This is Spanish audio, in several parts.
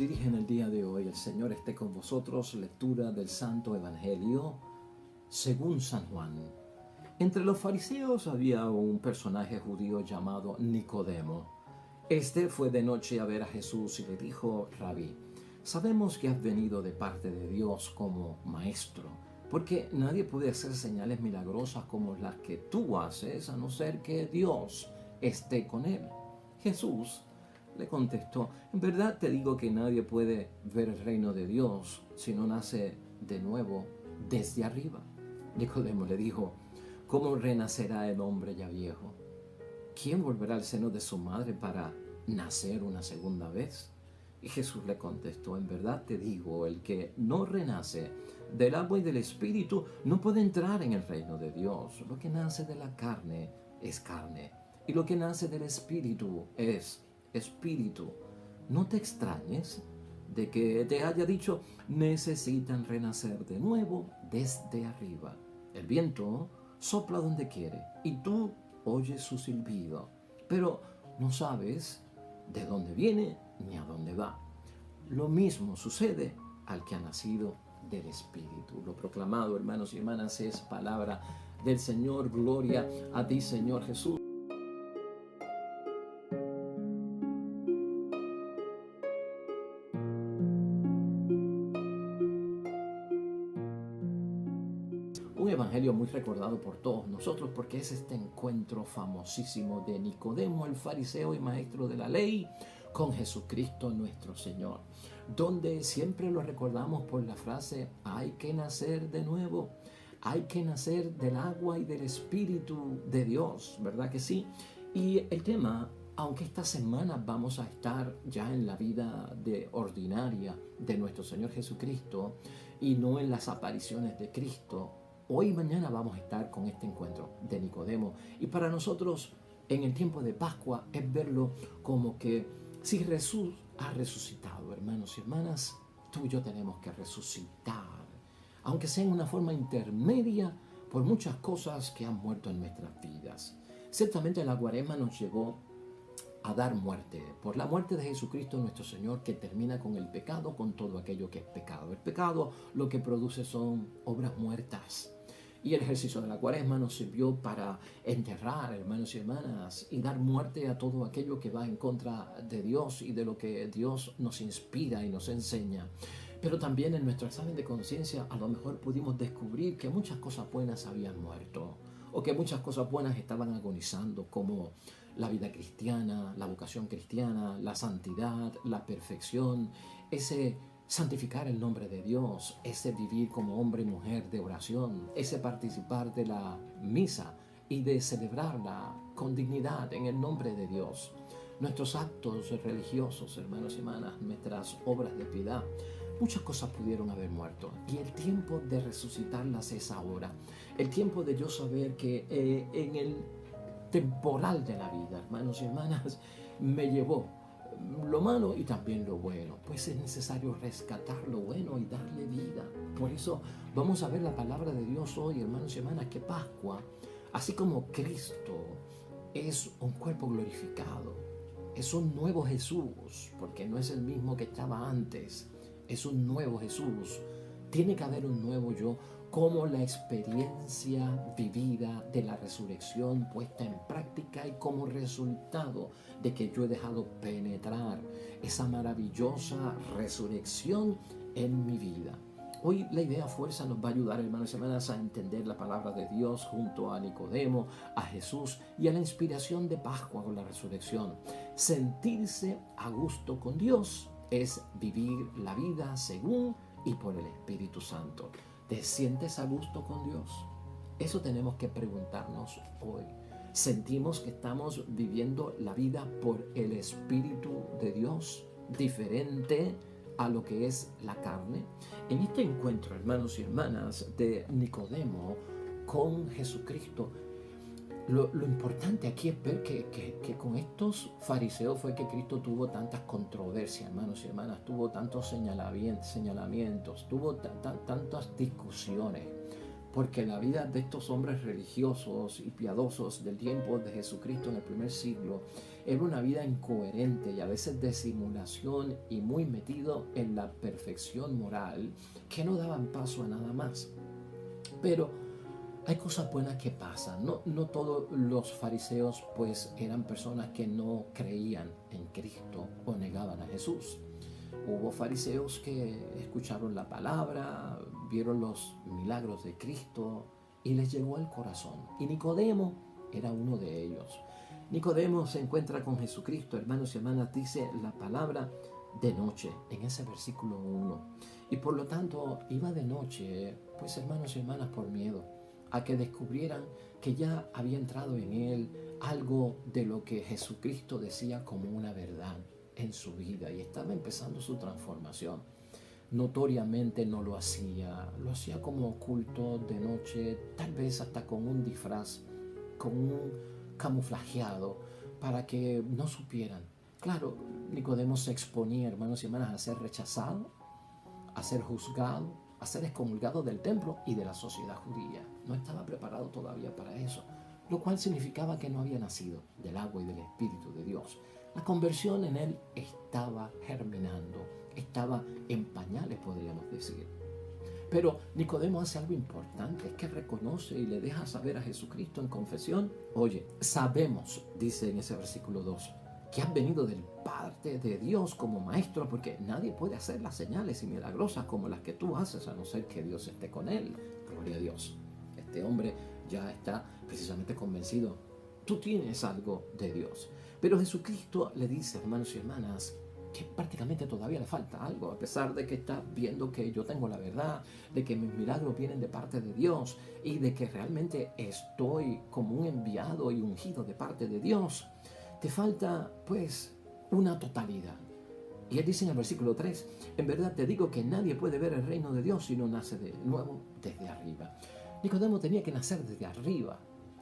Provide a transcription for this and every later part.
dirige en el día de hoy. El Señor esté con vosotros. Lectura del Santo Evangelio según San Juan. Entre los fariseos había un personaje judío llamado Nicodemo. Este fue de noche a ver a Jesús y le dijo: Rabí, sabemos que has venido de parte de Dios como maestro, porque nadie puede hacer señales milagrosas como las que tú haces a no ser que Dios esté con él. Jesús le contestó: en verdad te digo que nadie puede ver el reino de Dios si no nace de nuevo desde arriba. Nicodemo le dijo: ¿cómo renacerá el hombre ya viejo? ¿Quién volverá al seno de su madre para nacer una segunda vez? Y Jesús le contestó: en verdad te digo, el que no renace del agua y del Espíritu no puede entrar en el reino de Dios. Lo que nace de la carne es carne, y lo que nace del Espíritu es Espíritu. No te extrañes de que te haya dicho: necesitan renacer de nuevo desde arriba. El viento sopla donde quiere y tú oyes su silbido, pero no sabes de dónde viene ni a dónde va. Lo mismo sucede al que ha nacido del Espíritu. Lo proclamado, hermanos y hermanas, es palabra del Señor. Gloria a ti, Señor Jesús. Un evangelio muy recordado por todos nosotros porque es este encuentro famosísimo de Nicodemo, el fariseo y maestro de la ley, con Jesucristo nuestro Señor, donde siempre lo recordamos por la frase: hay que nacer de nuevo, hay que nacer del agua y del Espíritu de Dios, ¿verdad que sí? Y el tema, aunque esta semana vamos a estar ya en la vida ordinaria de nuestro Señor Jesucristo y no en las apariciones de Cristo, hoy y mañana vamos a estar con este encuentro de Nicodemo. Y para nosotros, en el tiempo de Pascua, es verlo como que si Jesús ha resucitado, hermanos y hermanas, tú y yo tenemos que resucitar, aunque sea en una forma intermedia, por muchas cosas que han muerto en nuestras vidas. Ciertamente la Cuaresma nos llegó a dar muerte, por la muerte de Jesucristo nuestro Señor, que termina con el pecado, con todo aquello que es pecado. El pecado lo que produce son obras muertas. Y el ejercicio de la Cuaresma nos sirvió para enterrar, hermanos y hermanas, y dar muerte a todo aquello que va en contra de Dios y de lo que Dios nos inspira y nos enseña. Pero también en nuestro examen de conciencia a lo mejor pudimos descubrir que muchas cosas buenas habían muerto, o que muchas cosas buenas estaban agonizando, como la vida cristiana, la vocación cristiana, la santidad, la perfección, ese santificar el nombre de Dios, ese vivir como hombre y mujer de oración, ese participar de la misa y de celebrarla con dignidad en el nombre de Dios. Nuestros actos religiosos, hermanos y hermanas, nuestras obras de piedad, muchas cosas pudieron haber muerto, y el tiempo de resucitarlas es ahora. El tiempo de yo saber que en el temporal de la vida, hermanos y hermanas, me llevó lo malo y también lo bueno, pues es necesario rescatar lo bueno y darle vida. Por eso vamos a ver la palabra de Dios hoy, hermanos y hermanas, que Pascua, así como Cristo es un cuerpo glorificado, es un nuevo Jesús, porque no es el mismo que estaba antes, es un nuevo Jesús. Tiene que haber un nuevo yo, como la experiencia vivida de la resurrección puesta en práctica y como resultado de que yo he dejado penetrar esa maravillosa resurrección en mi vida. Hoy la idea fuerza nos va a ayudar, hermanos y hermanas, a entender la palabra de Dios junto a Nicodemo, a Jesús y a la inspiración de Pascua con la resurrección. Sentirse a gusto con Dios es vivir la vida según y por el Espíritu Santo. ¿Te sientes a gusto con Dios? Eso tenemos que preguntarnos hoy. ¿Sentimos que estamos viviendo la vida por el Espíritu de Dios, diferente a lo que es la carne? En este encuentro, hermanos y hermanas, de Nicodemo con Jesucristo, lo importante aquí es ver que con estos fariseos fue que Cristo tuvo tantas controversias, hermanos y hermanas, tuvo tantos señalamientos, tuvo tantas discusiones, porque la vida de estos hombres religiosos y piadosos del tiempo de Jesucristo en el primer siglo Era una vida incoherente y a veces de simulación y muy metido en la perfección moral que no daban paso a nada más. Pero hay cosas buenas que pasan. No todos los fariseos pues eran personas que no creían en Cristo o negaban a Jesús. Hubo fariseos que escucharon la palabra, vieron los milagros de Cristo y les llegó al corazón. Y Nicodemo era uno de ellos. Nicodemo se encuentra con Jesucristo, hermanos y hermanas, dice la palabra de noche en ese versículo 1. Y por lo tanto iba de noche, pues hermanos y hermanas, por miedo a que descubrieran que ya había entrado en él algo de lo que Jesucristo decía como una verdad en su vida y estaba empezando su transformación. Notoriamente no lo hacía como oculto de noche, tal vez hasta con un disfraz, con un camuflajeado, para que no supieran. Claro, Nicodemo se exponía, hermanos y hermanas, a ser rechazado, a ser juzgado, a ser excomulgado del templo y de la sociedad judía. No estaba preparado todavía para eso, lo cual significaba que no había nacido del agua y del Espíritu de Dios. La conversión en él estaba germinando, estaba en pañales, podríamos decir. Pero Nicodemo hace algo importante, es que reconoce y le deja saber a Jesucristo en confesión: oye, sabemos, dice en ese versículo 2, que has venido del parte de Dios como maestro, porque nadie puede hacer las señales y milagrosas como las que tú haces a no ser que Dios esté con él. Gloria a Dios. Este hombre ya está precisamente convencido. Tú tienes algo de Dios. Pero Jesucristo le dice, hermanos y hermanas, que prácticamente todavía le falta algo, a pesar de que está viendo que yo tengo la verdad, de que mis milagros vienen de parte de Dios y de que realmente estoy como un enviado y ungido de parte de Dios. Te falta pues una totalidad. Y él dice en el versículo 3, en verdad te digo que nadie puede ver el reino de Dios si no nace de nuevo desde arriba. Nicodemo tenía que nacer desde arriba.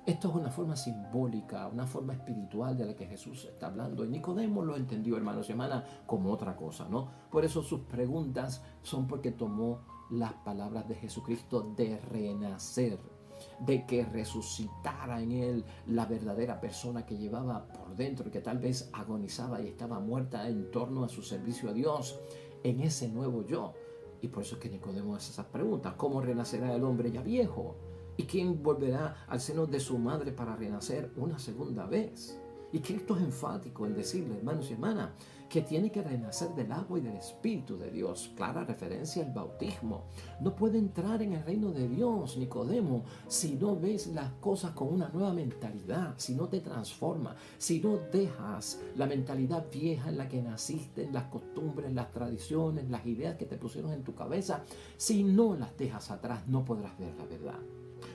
Esto es una forma simbólica, una forma espiritual de la que Jesús está hablando. Y Nicodemo lo entendió, hermanos y hermanas, como otra cosa, ¿no? Por eso sus preguntas son porque tomó las palabras de Jesucristo de renacer, de que resucitara en él la verdadera persona que llevaba por dentro y que tal vez agonizaba y estaba muerta en torno a su servicio a Dios, en ese nuevo yo. Y por eso es que Nicodemo hace esas preguntas. ¿Cómo renacerá el hombre ya viejo? ¿Y quién volverá al seno de su madre para renacer una segunda vez? Y Cristo es enfático en decirle, hermanos y hermanas, que tiene que renacer del agua y del Espíritu de Dios. Clara referencia al bautismo. No puede entrar en el reino de Dios, Nicodemo, si no ves las cosas con una nueva mentalidad, si no te transformas, si no dejas la mentalidad vieja en la que naciste, en las costumbres, las tradiciones, las ideas que te pusieron en tu cabeza. Si no las dejas atrás, no podrás ver la verdad.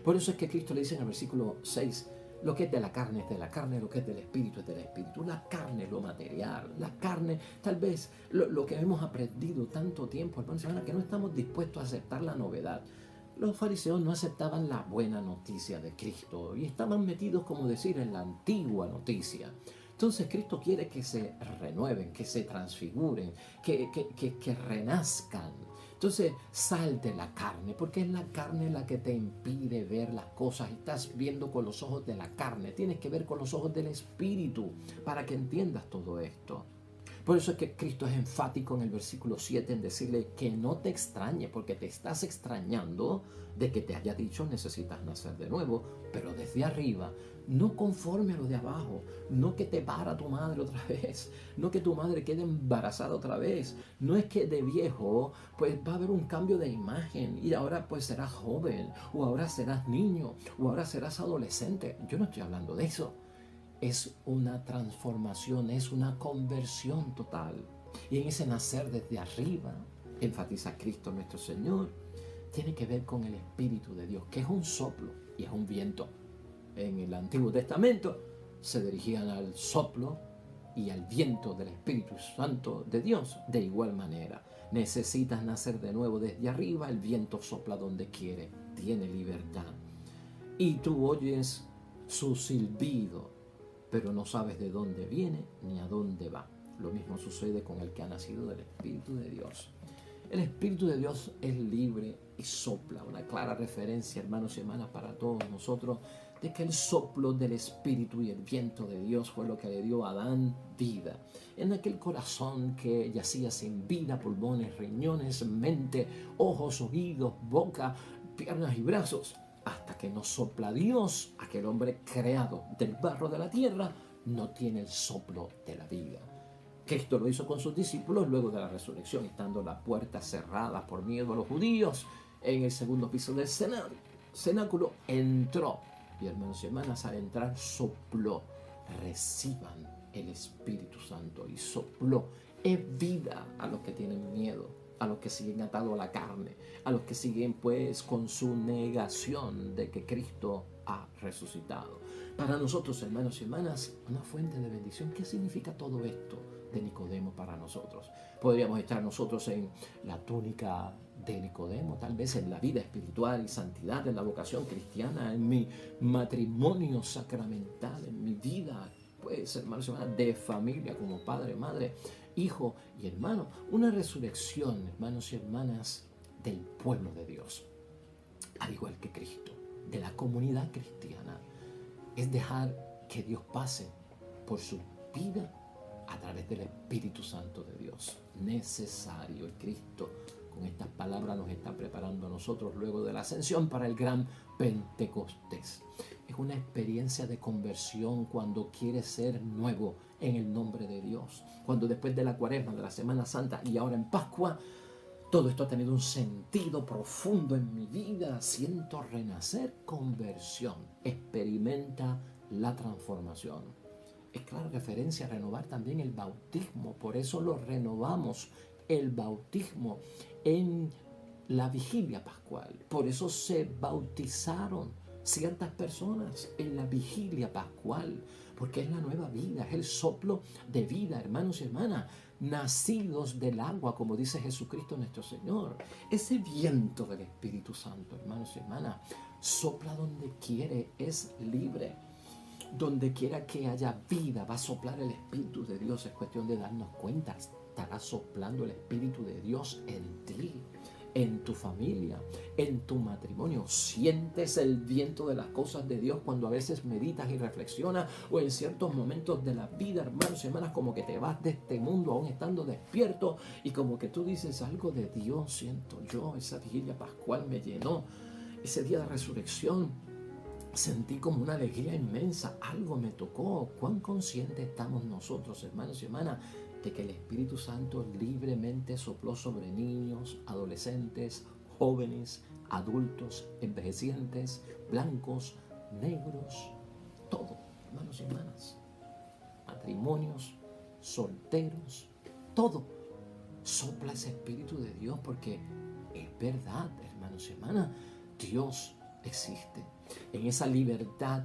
Por eso es que Cristo le dice en el versículo 6, lo que es de la carne es de la carne, lo que es del espíritu es del espíritu. La carne, lo material, la carne, tal vez lo que hemos aprendido tanto tiempo, hermanos y hermanas, que no estamos dispuestos a aceptar la novedad. Los fariseos no aceptaban la buena noticia de Cristo y estaban metidos, como decir, en la antigua noticia. Entonces Cristo quiere que se renueven, que se transfiguren, que renazcan. Entonces sal de la carne, porque es la carne la que te impide ver las cosas. Estás viendo con los ojos de la carne, tienes que ver con los ojos del Espíritu para que entiendas todo esto. Por eso es que Cristo es enfático en el versículo 7 en decirle que no te extrañe, porque te estás extrañando de que te haya dicho necesitas nacer de nuevo, pero desde arriba, no conforme a lo de abajo, no que te para tu madre otra vez, no que tu madre quede embarazada otra vez, no es que de viejo pues va a haber un cambio de imagen y ahora pues serás joven, o ahora serás niño, o ahora serás adolescente. Yo no estoy hablando de eso. Es una transformación, es una conversión total. Y en ese nacer desde arriba, enfatiza Cristo nuestro Señor, tiene que ver con el Espíritu de Dios, que es un soplo y es un viento. En el Antiguo Testamento se dirigían al soplo y al viento del Espíritu Santo de Dios de igual manera. Necesitas nacer de nuevo desde arriba, el viento sopla donde quiere, tiene libertad. Y tú oyes su silbido, pero no sabes de dónde viene ni a dónde va. Lo mismo sucede con el que ha nacido del Espíritu de Dios. El Espíritu de Dios es libre y sopla. Una clara referencia, hermanos y hermanas, para todos nosotros, de que el soplo del Espíritu y el viento de Dios fue lo que le dio a Adán vida. En aquel corazón que yacía sin vida, pulmones, riñones, mente, ojos, oídos, boca, piernas y brazos, hasta que nos sopla Dios, aquel hombre creado del barro de la tierra, no tiene el soplo de la vida. Cristo lo hizo con sus discípulos luego de la resurrección, estando las puertas cerradas por miedo a los judíos. En el segundo piso del cenáculo entró, y hermanos y hermanas, al entrar sopló: reciban el Espíritu Santo. Y sopló, es vida a los que tienen miedo, a los que siguen atados a la carne, a los que siguen pues con su negación de que Cristo ha resucitado. Para nosotros, hermanos y hermanas, una fuente de bendición. ¿Qué significa todo esto de Nicodemo para nosotros? Podríamos estar nosotros en la túnica de Nicodemo, tal vez en la vida espiritual y santidad, en la vocación cristiana, en mi matrimonio sacramental, en mi vida, pues, hermanos y hermanas, de familia, como padre, madre, hijo y hermano. Una resurrección, hermanos y hermanas, del pueblo de Dios, al igual que Cristo, de la comunidad cristiana, es dejar que Dios pase por su vida a través del Espíritu Santo de Dios. Necesario. Y Cristo con estas palabras nos está preparando a nosotros luego de la ascensión para el gran Pentecostés. Es una experiencia de conversión cuando quieres ser nuevo en el nombre de Dios. Cuando después de la Cuaresma, de la Semana Santa y ahora en Pascua, todo esto ha tenido un sentido profundo en mi vida. Siento renacer, conversión. Experimenta la transformación. Es claro, referencia a renovar también el bautismo. Por eso lo renovamos, el bautismo, en la vigilia pascual. Por eso se bautizaron ciertas personas en la vigilia pascual, porque es la nueva vida, es el soplo de vida, hermanos y hermanas, nacidos del agua, como dice Jesucristo nuestro Señor. Ese viento del Espíritu Santo, hermanos y hermanas, sopla donde quiere, es libre. Donde quiera que haya vida, va a soplar el Espíritu de Dios. Es cuestión de darnos cuenta. Estará soplando el Espíritu de Dios en ti, en tu familia, en tu matrimonio. Sientes el viento de las cosas de Dios cuando a veces meditas y reflexionas, o en ciertos momentos de la vida, hermanos y hermanas, como que te vas de este mundo aún estando despierto, y como que tú dices: algo de Dios siento yo. Esa vigilia pascual me llenó. Ese día de resurrección sentí como una alegría inmensa, algo me tocó. ¿Cuán conscientes estamos nosotros, hermanos y hermanas, de que el Espíritu Santo libremente sopló sobre niños, adolescentes, jóvenes, adultos, envejecientes, blancos, negros, todo, hermanos y hermanas, matrimonios, solteros, todo? Sopla ese Espíritu de Dios, porque es verdad, hermanos y hermanas, Dios existe. En esa libertad,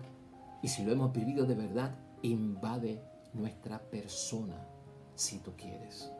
y si lo hemos vivido de verdad, invade nuestra persona, si tú quieres.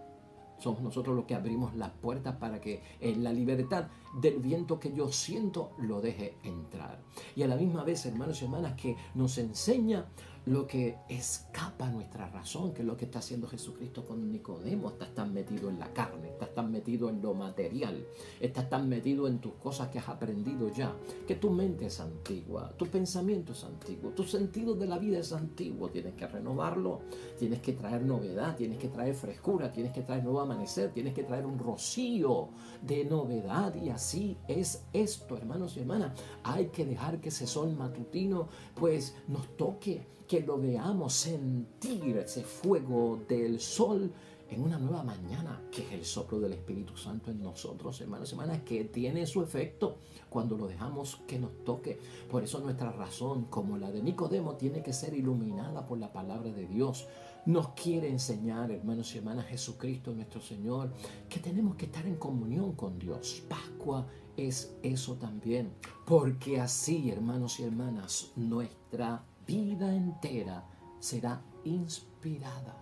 Somos nosotros los que abrimos las puertas para que en la libertad del viento que yo siento lo deje entrar. Y a la misma vez, hermanos y hermanas, que nos enseña lo que escapa a nuestra razón, que es lo que está haciendo Jesucristo con Nicodemo. Estás tan metido en la carne, estás tan metido en lo material, estás tan metido en tus cosas que has aprendido ya, que tu mente es antigua, tu pensamiento es antiguo, tu sentido de la vida es antiguo. Tienes que renovarlo, tienes que traer novedad, tienes que traer frescura, tienes que traer nuevo amanecer, tienes que traer un rocío de novedad. Y así es esto, hermanos y hermanas. Hay que dejar que ese sol matutino pues nos toque, que lo veamos, sentir ese fuego del sol en una nueva mañana, que es el soplo del Espíritu Santo en nosotros, hermanos y hermanas, que tiene su efecto cuando lo dejamos que nos toque. Por eso nuestra razón, como la de Nicodemo, tiene que ser iluminada por la palabra de Dios. Nos quiere enseñar, hermanos y hermanas, Jesucristo nuestro Señor, que tenemos que estar en comunión con Dios. Pascua es eso también, porque así, hermanos y hermanas, nuestra vida entera será inspirada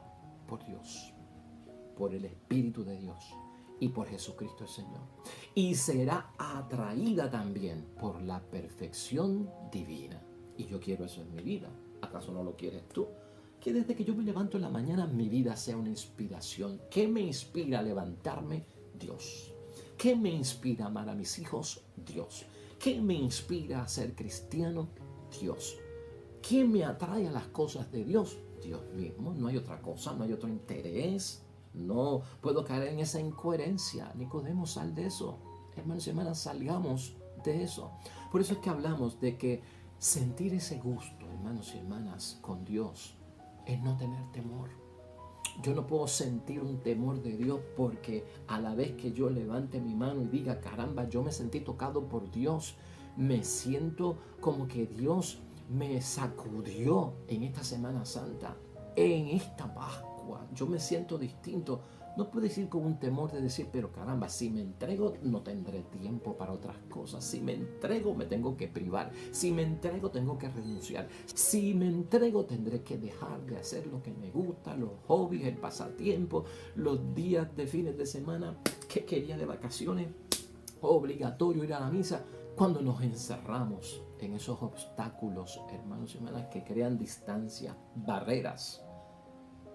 por Dios, por el Espíritu de Dios y por Jesucristo el Señor. Y será atraída también por la perfección divina. Y yo quiero eso en mi vida. ¿Acaso no lo quieres tú? Que desde que yo me levanto en la mañana mi vida sea una inspiración. ¿Qué me inspira a levantarme? Dios. ¿Qué me inspira a amar a mis hijos? Dios. ¿Qué me inspira a ser cristiano? Dios. ¿Qué me atrae a las cosas de Dios? Dios mismo, no hay otra cosa, no hay otro interés. No puedo caer en esa incoherencia. Nicodemo, sal de eso. Hermanos y hermanas, salgamos de eso. Por eso es que hablamos de que sentir ese gusto, hermanos y hermanas, con Dios es no tener temor. Yo no puedo sentir un temor de Dios porque a la vez que yo levante mi mano y diga, caramba, yo me sentí tocado por Dios, me siento como que Dios me sacudió en esta Semana Santa, en esta Pascua, yo me siento distinto. No puedes ir con un temor de decir, pero caramba, si me entrego no tendré tiempo para otras cosas. Si me entrego me tengo que privar. Si me entrego tengo que renunciar. Si me entrego tendré que dejar de hacer lo que me gusta, los hobbies, el pasatiempo, los días de fines de semana que quería de vacaciones, obligatorio ir a la misa. Cuando nos encerramos en esos obstáculos, hermanos y hermanas, que crean distancia, barreras,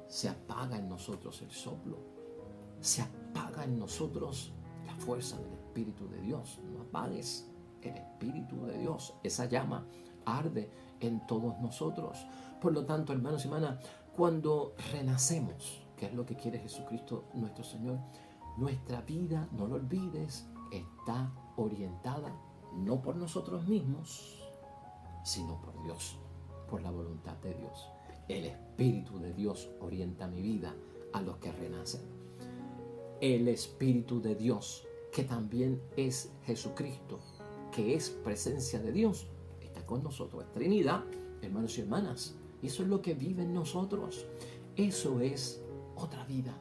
se apaga en nosotros el soplo. Se apaga en nosotros la fuerza del Espíritu de Dios. No apagues el Espíritu de Dios. Esa llama arde en todos nosotros. Por lo tanto, hermanos y hermanas, cuando renacemos, que es lo que quiere Jesucristo nuestro Señor, nuestra vida, no lo olvides, está orientada no por nosotros mismos, sino por Dios, por la voluntad de Dios. El Espíritu de Dios orienta mi vida a los que renacen. El Espíritu de Dios, que también es Jesucristo, que es presencia de Dios, está con nosotros. Es Trinidad, hermanos y hermanas. Eso es lo que vive en nosotros. Eso es otra vida.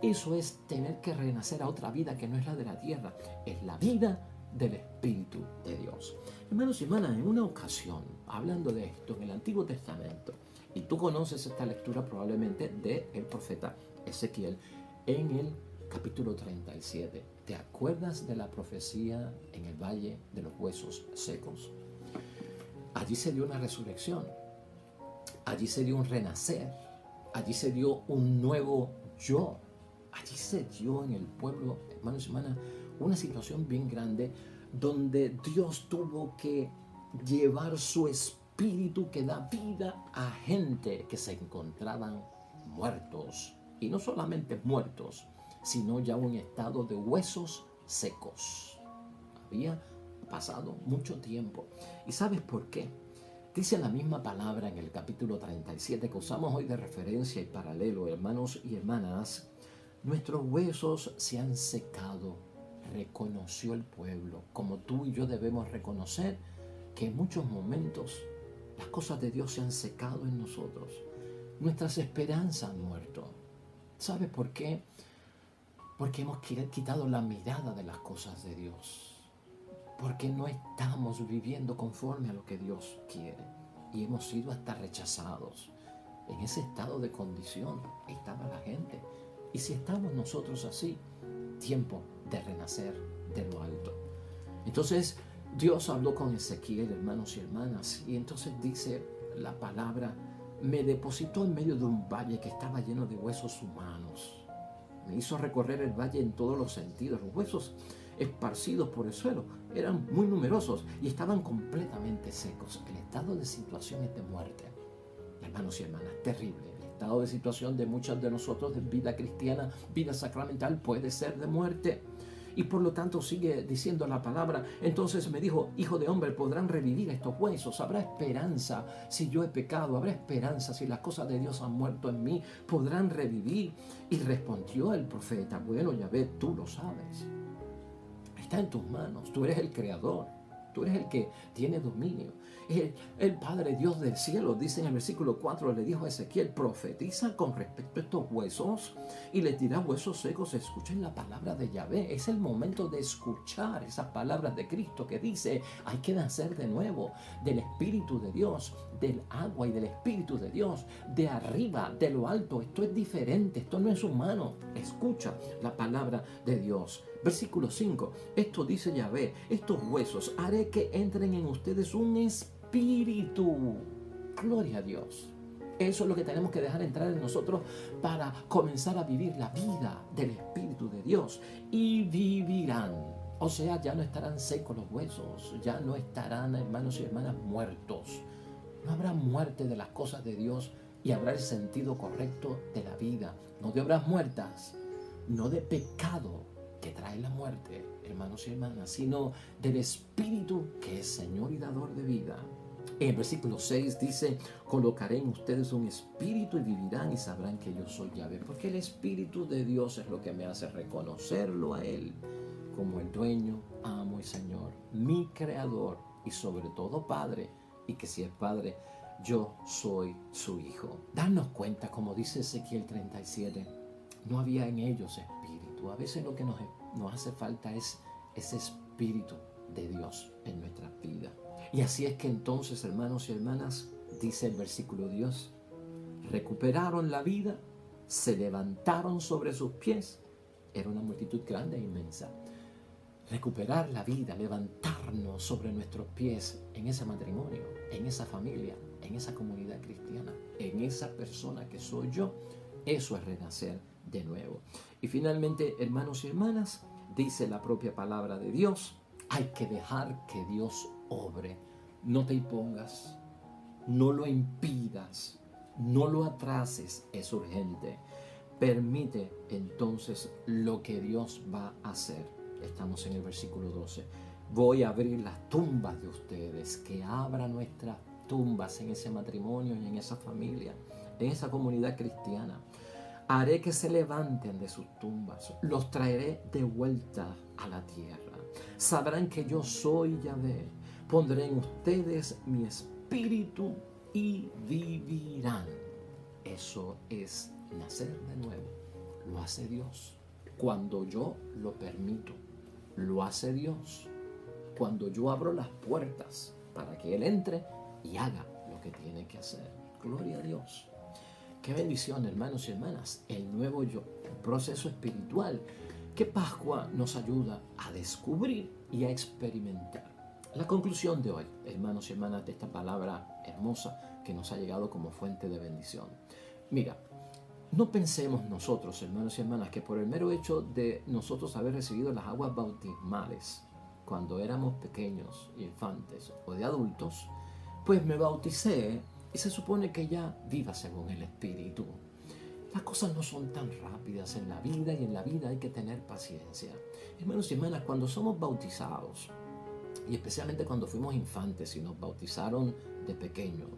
Eso es tener que renacer a otra vida que no es la de la tierra. Es la vida del Espíritu de Dios. Hermanos y hermanas, en una ocasión, hablando de esto en el Antiguo Testamento, y tú conoces esta lectura probablemente del profeta Ezequiel, en el capítulo 37. ¿Te acuerdas de la profecía en el Valle de los Huesos Secos? Allí se dio una resurrección. Allí se dio un renacer. Allí se dio un nuevo yo. Allí se dio en el pueblo, hermanos y hermanas, una situación bien grande donde Dios tuvo que llevar su espíritu que da vida a gente que se encontraban muertos. Y no solamente muertos, sino ya un estado de huesos secos. Había pasado mucho tiempo. ¿Y sabes por qué? Dice la misma palabra en el capítulo 37 que usamos hoy de referencia y paralelo, hermanos y hermanas. Nuestros huesos se han secado, reconoció el pueblo, como tú y yo debemos reconocer que en muchos momentos las cosas de Dios se han secado en nosotros. Nuestras esperanzas han muerto. ¿Sabes por qué? Porque hemos quitado la mirada de las cosas de Dios. Porque no estamos viviendo conforme a lo que Dios quiere. Y hemos sido hasta rechazados. En ese estado de condición estaba la gente. Y si estamos nosotros así, tiempo de renacer de lo alto. Entonces Dios habló con Ezequiel, hermanos y hermanas. Y entonces dice la palabra, me depositó en medio de un valle que estaba lleno de huesos humanos. Me hizo recorrer el valle en todos los sentidos. Los huesos esparcidos por el suelo eran muy numerosos y estaban completamente secos. El estado de situación es de muerte, hermanos y hermanas, terrible. El estado de situación de muchos de nosotros de vida cristiana, vida sacramental, puede ser de muerte. Y por lo tanto sigue diciendo la palabra. Entonces me dijo, hijo de hombre, ¿podrán revivir estos huesos? ¿Habrá esperanza si yo he pecado? ¿Habrá esperanza si las cosas de Dios han muerto en mí? ¿Podrán revivir? Y respondió el profeta, bueno, Yahvé, tú lo sabes. Está en tus manos, tú eres el creador. Tú eres el que tiene dominio. El Padre Dios del cielo, dice en el versículo 4, le dijo a Ezequiel, profetiza con respecto a estos huesos y les dirá huesos secos, escuchen la palabra de Yahvé. Es el momento de escuchar esas palabras de Cristo que dice, hay que nacer de nuevo del Espíritu de Dios, del agua y del Espíritu de Dios, de arriba, de lo alto. Esto es diferente, esto no es humano. Escucha la palabra de Dios. Versículo 5, esto dice Yahvé, estos huesos haré que entren en ustedes un espíritu. Gloria a Dios. Eso es lo que tenemos que dejar entrar en nosotros para comenzar a vivir la vida del Espíritu de Dios. Y vivirán. O sea, ya no estarán secos los huesos, ya no estarán, hermanos y hermanas, muertos. No habrá muerte de las cosas de Dios y habrá el sentido correcto de la vida. No de obras muertas, no de pecado que trae la muerte, hermanos y hermanas, sino del Espíritu que es Señor y dador de vida. En el versículo 6 dice: colocaré en ustedes un espíritu y vivirán y sabrán que yo soy Yahvé. Porque el Espíritu de Dios es lo que me hace reconocerlo a Él como el dueño, amo y Señor, mi creador y sobre todo Padre, y que si es Padre, yo soy su Hijo. Darnos cuenta, como dice Ezequiel 37, no había en ellos espíritu. A veces lo que nos hace falta es ese espíritu de Dios en nuestras vidas. Y así es que entonces, hermanos y hermanas, dice el versículo 10, recuperaron la vida, se levantaron sobre sus pies. Era una multitud grande e inmensa. Recuperar la vida, levantarnos sobre nuestros pies en ese matrimonio, en esa familia, en esa comunidad cristiana, en esa persona que soy yo, eso es renacer de nuevo. Y finalmente, hermanos y hermanas, dice la propia palabra de Dios, hay que dejar que Dios obre. No te impongas, no lo impidas, no lo atrases, es urgente. Permite entonces lo que Dios va a hacer. Estamos en el versículo 12. Voy a abrir las tumbas de ustedes, que abra nuestras tumbas en ese matrimonio y en esa familia, en esa comunidad cristiana. Haré que se levanten de sus tumbas, los traeré de vuelta a la tierra. Sabrán que yo soy Yahvé. Pondré en ustedes mi espíritu y vivirán. Eso es nacer de nuevo. Lo hace Dios cuando yo lo permito. Lo hace Dios cuando yo abro las puertas para que Él entre y haga lo que tiene que hacer. Gloria a Dios. Qué bendición, hermanos y hermanas, el nuevo yo, el proceso espiritual que Pascua nos ayuda a descubrir y a experimentar. La conclusión de hoy, hermanos y hermanas, de esta palabra hermosa que nos ha llegado como fuente de bendición. Mira, no pensemos nosotros, hermanos y hermanas, que por el mero hecho de nosotros haber recibido las aguas bautismales cuando éramos pequeños, infantes o de adultos, pues me bauticé y se supone que ya viva según el Espíritu. Las cosas no son tan rápidas en la vida y en la vida hay que tener paciencia. Hermanos y hermanas, cuando somos bautizados, y especialmente cuando fuimos infantes y nos bautizaron de pequeños,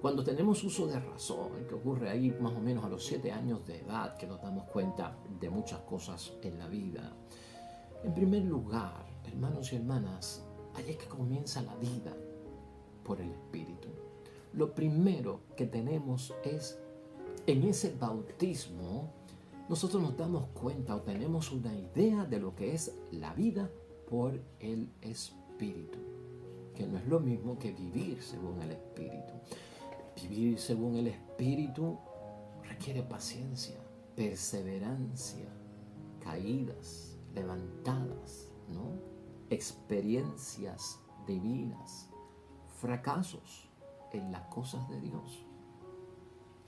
cuando tenemos uso de razón, que ocurre ahí más o menos a los 7 años de edad, que nos damos cuenta de muchas cosas en la vida. En primer lugar, hermanos y hermanas, ahí es que comienza la vida por el Espíritu. Lo primero que tenemos es, en ese bautismo, nosotros nos damos cuenta o tenemos una idea de lo que es la vida por el Espíritu, que no es lo mismo que vivir según el Espíritu. Vivir según el Espíritu requiere paciencia, perseverancia, caídas, levantadas, ¿no? Experiencias divinas, fracasos en las cosas de Dios.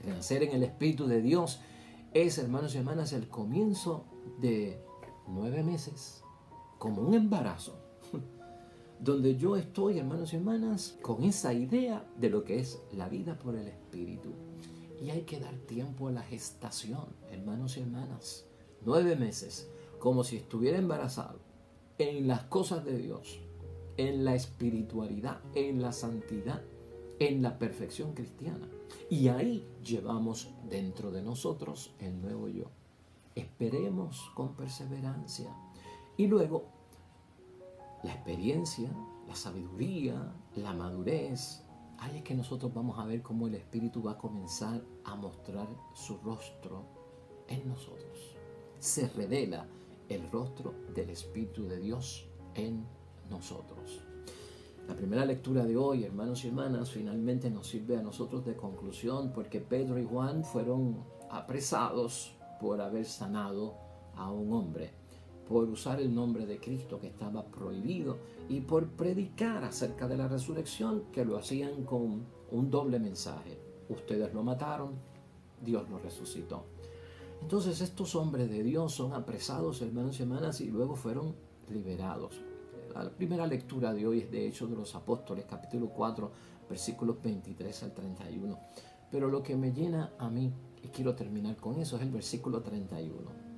Renacer en el Espíritu de Dios es, hermanos y hermanas, el comienzo de 9 meses, como un embarazo, donde yo estoy, hermanos y hermanas, con esa idea de lo que es la vida por el Espíritu. Y hay que dar tiempo a la gestación, hermanos y hermanas. 9 meses, como si estuviera embarazado, en las cosas de Dios, en la espiritualidad, en la santidad, en la perfección cristiana. Y ahí llevamos dentro de nosotros el nuevo yo. Esperemos con perseverancia. Y luego, la experiencia, la sabiduría, la madurez. Ahí es que nosotros vamos a ver cómo el Espíritu va a comenzar a mostrar su rostro en nosotros. Se revela el rostro del Espíritu de Dios en nosotros. La primera lectura de hoy, hermanos y hermanas, finalmente nos sirve a nosotros de conclusión, porque Pedro y Juan fueron apresados por haber sanado a un hombre, por usar el nombre de Cristo que estaba prohibido y por predicar acerca de la resurrección, que lo hacían con un doble mensaje. Ustedes lo mataron, Dios lo resucitó. Entonces estos hombres de Dios son apresados, hermanos y hermanas, y luego fueron liberados. La primera lectura de hoy es de Hechos de los Apóstoles, capítulo 4, versículos 23 al 31. Pero lo que me llena a mí, y quiero terminar con eso, es el versículo 31.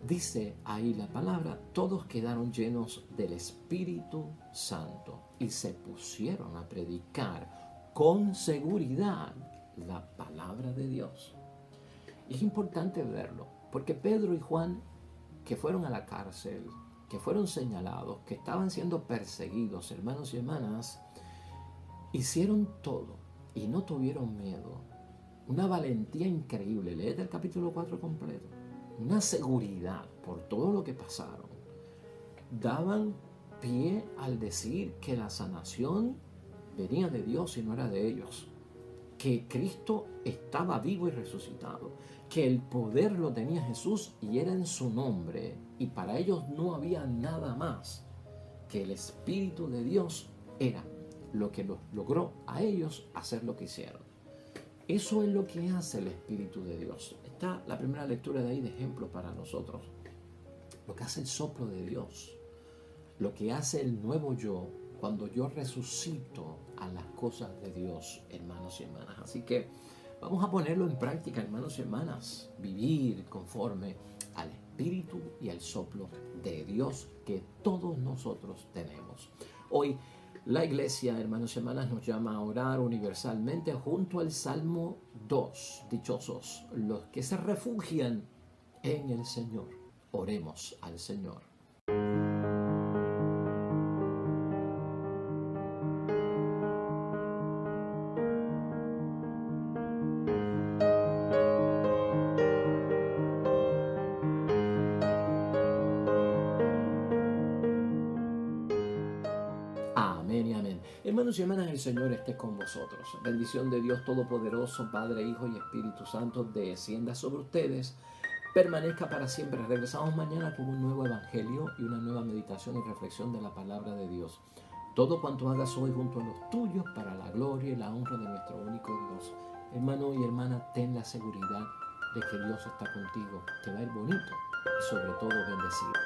Dice ahí la palabra: todos quedaron llenos del Espíritu Santo y se pusieron a predicar con seguridad la palabra de Dios. Y es importante verlo, porque Pedro y Juan, que fueron a la cárcel, que fueron señalados, que estaban siendo perseguidos, hermanos y hermanas, hicieron todo y no tuvieron miedo. Una valentía increíble. Léete el capítulo 4 completo. Una seguridad por todo lo que pasaron. Daban pie al decir que la sanación venía de Dios y no era de ellos. Que Cristo estaba vivo y resucitado. Que el poder lo tenía Jesús y era en su nombre. Y para ellos no había nada más. Que el Espíritu de Dios era lo que los logró a ellos hacer lo que hicieron. Eso es lo que hace el Espíritu de Dios. Está la primera lectura de ahí de ejemplo para nosotros. Lo que hace el soplo de Dios. Lo que hace el nuevo yo cuando yo resucito a las cosas de Dios, hermanos y hermanas. Así que vamos a ponerlo en práctica, hermanos y hermanas. Vivir conforme al Espíritu y al soplo de Dios que todos nosotros tenemos. Hoy la iglesia, hermanos y hermanas, nos llama a orar universalmente junto al Salmo 2. Dichosos los que se refugian en el Señor. Oremos al Señor. Amén y amén. Hermanos y hermanas, el Señor esté con vosotros. Bendición de Dios Todopoderoso, Padre, Hijo y Espíritu Santo, descienda sobre ustedes, permanezca para siempre. Regresamos mañana con un nuevo evangelio y una nueva meditación y reflexión de la palabra de Dios. Todo cuanto hagas hoy junto a los tuyos, para la gloria y la honra de nuestro único Dios. Hermano y hermana, ten la seguridad de que Dios está contigo. Te va a ir bonito y sobre todo bendecido.